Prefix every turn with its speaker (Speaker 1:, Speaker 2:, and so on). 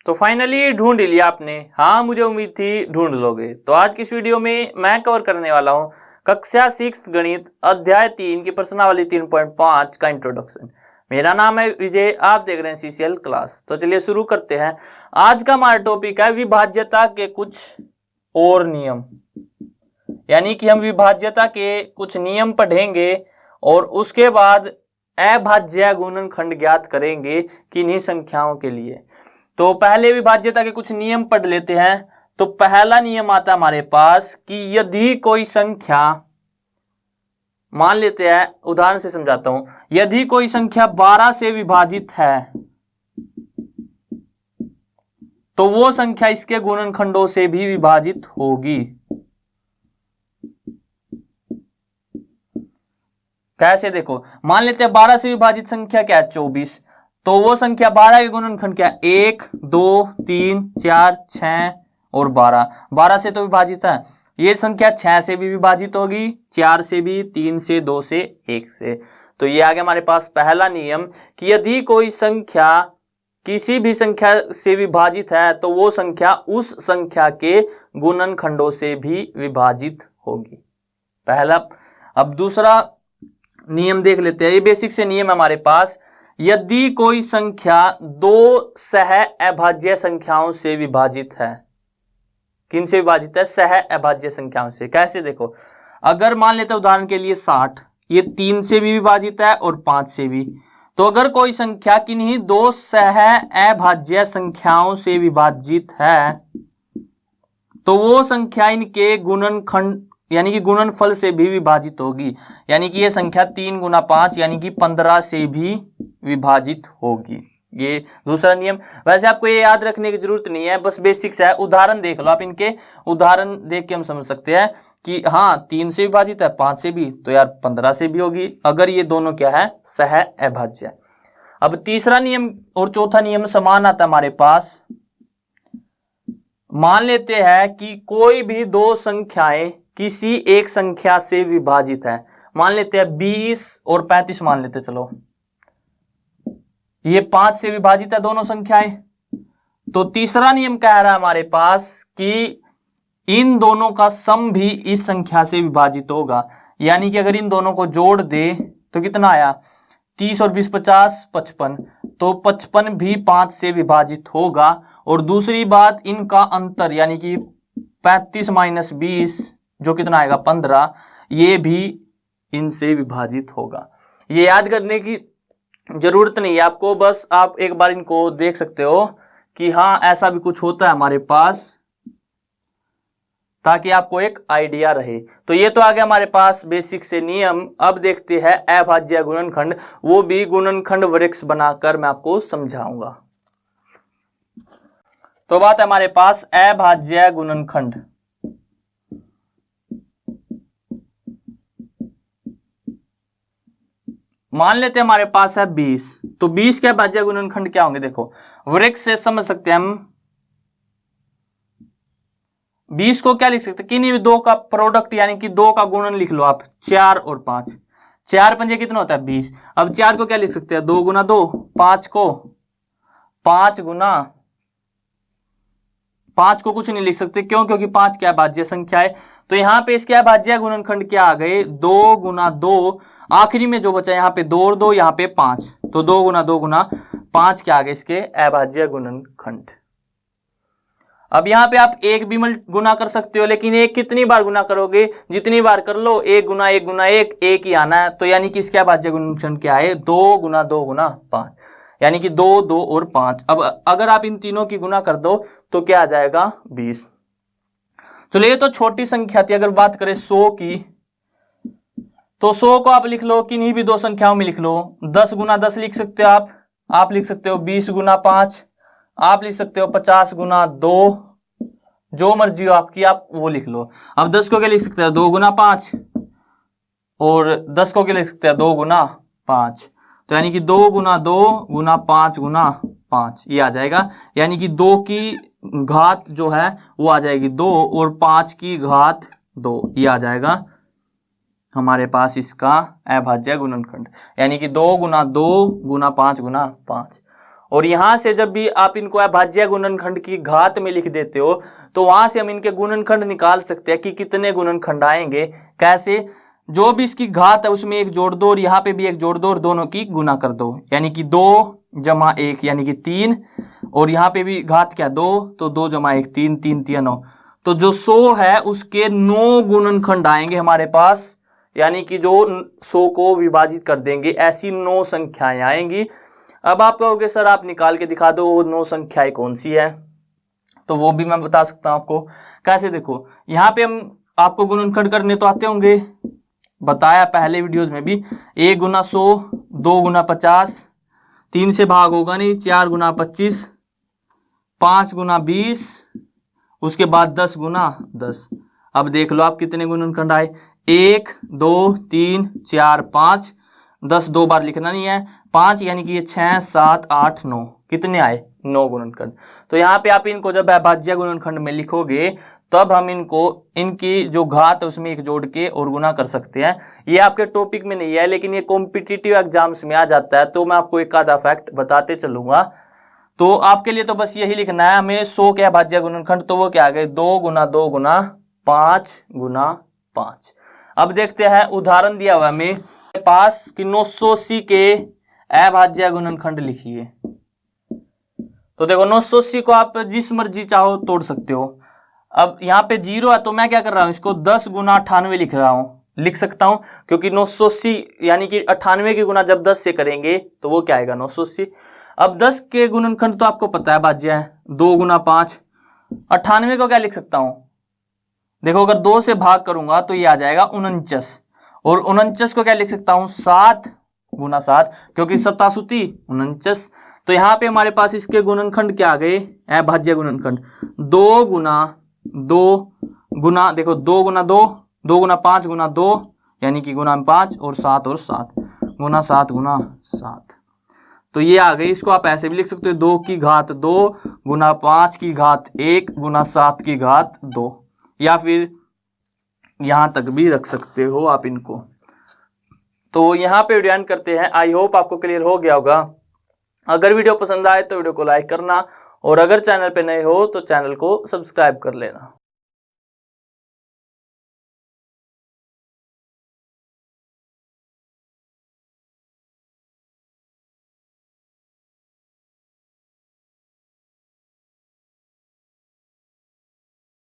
Speaker 1: तो फाइनली ढूंढ लिया आपने। हाँ, मुझे उम्मीद थी ढूंढ लोगे। तो आज की इस वीडियो में मैं कवर करने वाला हूँ कक्षा 6 गणित अध्याय 3 की प्रश्नावली 3.5 का इंट्रोडक्शन। मेरा नाम है विजय, आप देख रहे हैं सीसीएल क्लास। तो चलिए शुरू करते हैं। आज का हमारा टॉपिक है विभाज्यता के कुछ और नियम, यानी कि हम विभाज्यता के कुछ नियम पढ़ेंगे और उसके बाद अभाज्य गुणनखंड ज्ञात करेंगे किन्हीं संख्याओं के लिए। तो पहले विभाज्यता के कुछ नियम पढ़ लेते हैं। तो पहला नियम आता है हमारे पास कि यदि कोई संख्या, मान लेते हैं, उदाहरण से समझाता हूं, यदि कोई संख्या 12 से विभाजित है तो वो संख्या इसके गुणनखंडों से भी विभाजित होगी। कैसे? देखो, मान लेते हैं 12 से विभाजित संख्या क्या है? 24। तो वो संख्या 12 के गुणनखंड क्या है? 1, 2, 3, 4, 6 और 12। 12 से तो विभाजित है। ये संख्या 6 से भी विभाजित होगी, 4 से भी, 3 से, 2 से, 1 से। तो ये आ गया हमारे पास पहला नियम कि यदि कोई संख्या किसी भी संख्या से विभाजित है तो वो संख्या उस संख्या के गुणनखंडों से भी विभाजित होगी। पहला। अब दूसरा नियम देख लेते हैं। ये बेसिक से नियम हमारे पास। यदि कोई संख्या दो सह अभाज्य संख्याओं से विभाजित है, किन से विभाजित है? सह अभाज्य संख्याओं से। कैसे? देखो, अगर मान लेते हैं उदाहरण के लिए 60, ये 3 से भी विभाजित है और 5 से भी। तो अगर कोई संख्या किन्हीं दो सह अभाज्य संख्याओं से विभाजित है तो वो संख्या इनके गुणनखंड यानी कि गुणनफल से भी विभाजित होगी। यानी कि ये संख्या 3 गुना 5 यानी कि 15 से भी विभाजित होगी। ये दूसरा नियम। वैसे आपको ये याद रखने की जरूरत नहीं है, बस बेसिक्स है। उदाहरण देख लो आप, इनके उदाहरण देख के हम समझ सकते हैं कि हाँ 3 से विभाजित है, 5 से भी, तो यार 15 से भी होगी, अगर ये दोनों क्या है? सह अभाज्य। अब तीसरा नियम और चौथा नियम समान आता है हमारे पास। मान लेते हैं कि कोई भी दो संख्याएं किसी एक संख्या से विभाजित है। मान लेते हैं 20 और 35 मान लेते, चलो ये 5 से विभाजित है दोनों संख्याएं। तो तीसरा नियम कह रहा है हमारे पास कि इन दोनों का सम भी इस संख्या से विभाजित होगा। यानी कि अगर इन दोनों को जोड़ दे तो कितना आया? 30 और 20 50, 55। तो 55 भी 5 से विभाजित होगा। और दूसरी बात, इनका अंतर यानी कि 35 माइनस 20 जो कितना आएगा? 15, ये भी इनसे विभाजित होगा। ये याद करने की जरूरत नहीं है आपको, बस आप एक बार इनको देख सकते हो कि हाँ ऐसा भी कुछ होता है हमारे पास, ताकि आपको एक आइडिया रहे। तो ये तो आ गया हमारे पास बेसिक से नियम। अब देखते हैं अभाज्य गुणनखंड, वो भी गुणनखंड वृक्ष बनाकर मैं आपको समझाऊंगा। तो बात है हमारे पास अभाज्य गुणनखंड। मान लेते हैं हमारे पास है 20। तो 20 के अभाज्य गुणनखंड क्या होंगे? देखो, वृक्ष से समझ सकते हैं हम। 20 को क्या लिख सकते हैं? किन्हीं दो का प्रोडक्ट यानी कि दो का गुणन लिख लो आप, 4 और 5। 4 पंजे कितना होता है? 20। अब 4 को क्या लिख सकते हैं? 2 गुना 2। 5 को 5 गुना, 5 को कुछ नहीं लिख सकते, क्यों? क्योंकि 5 क्या अभाज्य संख्या है। तो यहां पे इसके अभाज्य गुणनखंड क्या आ गए? 2 गुना 2, आखिरी में जो बचा यहाँ पे 2 और 2, यहाँ पे 5। तो 2 गुना 2 गुना 5 क्या आ गए? इसके अभाज्य गुणनखंड। अब यहाँ पे आप एक भी गुना कर सकते हो, लेकिन एक कितनी बार गुना करोगे? जितनी बार कर लो, 1 गुना 1 गुना 1, एक ही आना है। तो यानी कि इसके अभाज्य गुणनखंड क्या है? 2 गुना 2 गुना 5, यानी कि 2, 2 और 5। अब अगर आप इन तीनों की गुना कर दो तो क्या आ जाएगा? 20। चलो, ये तो छोटी संख्या थी। अगर बात करें 100 की, तो 100 को आप लिख लो किन्हीं भी दो संख्याओं में लिख लो। 10 गुना 10 लिख सकते हो आप लिख सकते हो 20 गुना 5, आप लिख सकते हो 50 गुना 2, जो मर्जी हो आपकी, आप वो लिख लो। अब 10 को क्या लिख सकते हो? 2 गुना 5, और 10 को क्या लिख सकते हैं? 2 गुना 5। तो यानी कि 2 गुना 2 गुना 5 गुना 5 ये आ जाएगा। यानी कि 2 की घात जो है वो आ जाएगी 2, और 5 की घात 2, ये आ जाएगा हमारे पास इसका अभाज्य गुणनखंड। यानी कि 2 गुना 2 गुना 5 गुना 5। और यहां से जब भी आप इनको अभाज्य गुणनखंड की घात में लिख देते हो तो वहां से हम इनके गुणनखंड निकाल सकते हैं कि कितने गुणनखंड आएंगे। कैसे? जो भी इसकी घात है उसमें एक जोड़ दो और यहाँ पे भी एक जोड़ दो और दोनों की गुना कर दो, यानी कि 2 जमा 1 यानी कि 3, और यहाँ पे भी घात क्या 2, तो 2 जमा 1 3, 3 3 9, तो जो 100 है उसके 9 गुणनखंड आएंगे हमारे पास, यानी कि जो 100 को विभाजित कर देंगे ऐसी 9 संख्याएं आएंगी। अब आप कहोगे सर आप निकाल के दिखा दो वो 9 संख्याएं कौन सी है, तो वो भी मैं बता सकता हूं आपको। कैसे? देखो यहाँ पे हम आपको गुणनखंड करने तो आते होंगे, बताया पहले वीडियोस में भी। 1 गुना 100, 2 गुना 50, 3 से भाग होगा नहीं, 4 गुना 25, 5 गुना 20, उसके बाद 10 गुना 10। अब देख लो आप कितने गुणनखंड आए, 1 2 3 4 5, 10 2 बार लिखना नहीं है, 5 यानी कि ये 6 7 8 9, कितने आए 9 गुणनखंड। तो यहाँ पे आप इनको जब अभाज्य गुणनखंड में लिखोगे तब हम इनको इनकी जो घात है उसमें एक जोड़ के और गुना कर सकते हैं। ये आपके टॉपिक में नहीं है लेकिन ये कॉम्पिटिटिव एग्जाम्स में आ जाता है, तो मैं आपको एक आधा फैक्ट बताते चलूंगा। तो आपके लिए तो बस यही लिखना है हमें 100 के अभाज्य गुणनखंड, तो वो क्या आ गए 2 गुना 2 गुना 5 गुना 5। अब देखते हैं उदाहरण दिया हुआ हमें पास कि 980 के अभाज्य गुणनखंड लिखिए। तो देखो 980 को आप जिस मर्जी चाहो तोड़ सकते हो। अब यहाँ पे 0 है तो मैं क्या कर रहा हूं, इसको 10 गुना 98 लिख रहा हूं, लिख सकता हूं क्योंकि 980 यानी कि 98 की गुना जब 10 से करेंगे तो वो क्या आएगा 980। अब 10 के गुणनखंड तो आपको पता है भाज्य है, 2 गुना 5। 98 को क्या लिख सकता हूं, देखो अगर 2 से भाग करूंगा तो ये आ जाएगा 49, और 49 को क्या लिख सकता हूं 7 गुना 7, क्योंकि 7 49। तो यहाँ पे हमारे पास इसके गुणनखंड क्या आ गए, अभाज्य गुणनखंड 2 गुना 2 गुना, देखो 2 गुना 2, 2 गुना 5 गुना 2 यानी कि गुना 5, और 7 और 7 गुना 7 गुना 7। तो ये आ गई। इसको आप ऐसे भी लिख सकते हो 2 की घात 2 गुना 5 की घात 1 गुना 7 की घात 2, या फिर यहां तक भी रख सकते हो आप इनको। तो यहाँ पे वीडियो एंड करते हैं। आई होप आपको क्लियर हो गया होगा। अगर वीडियो पसंद आए तो वीडियो को लाइक करना, और अगर चैनल पे नए हो तो चैनल को सब्सक्राइब कर लेना।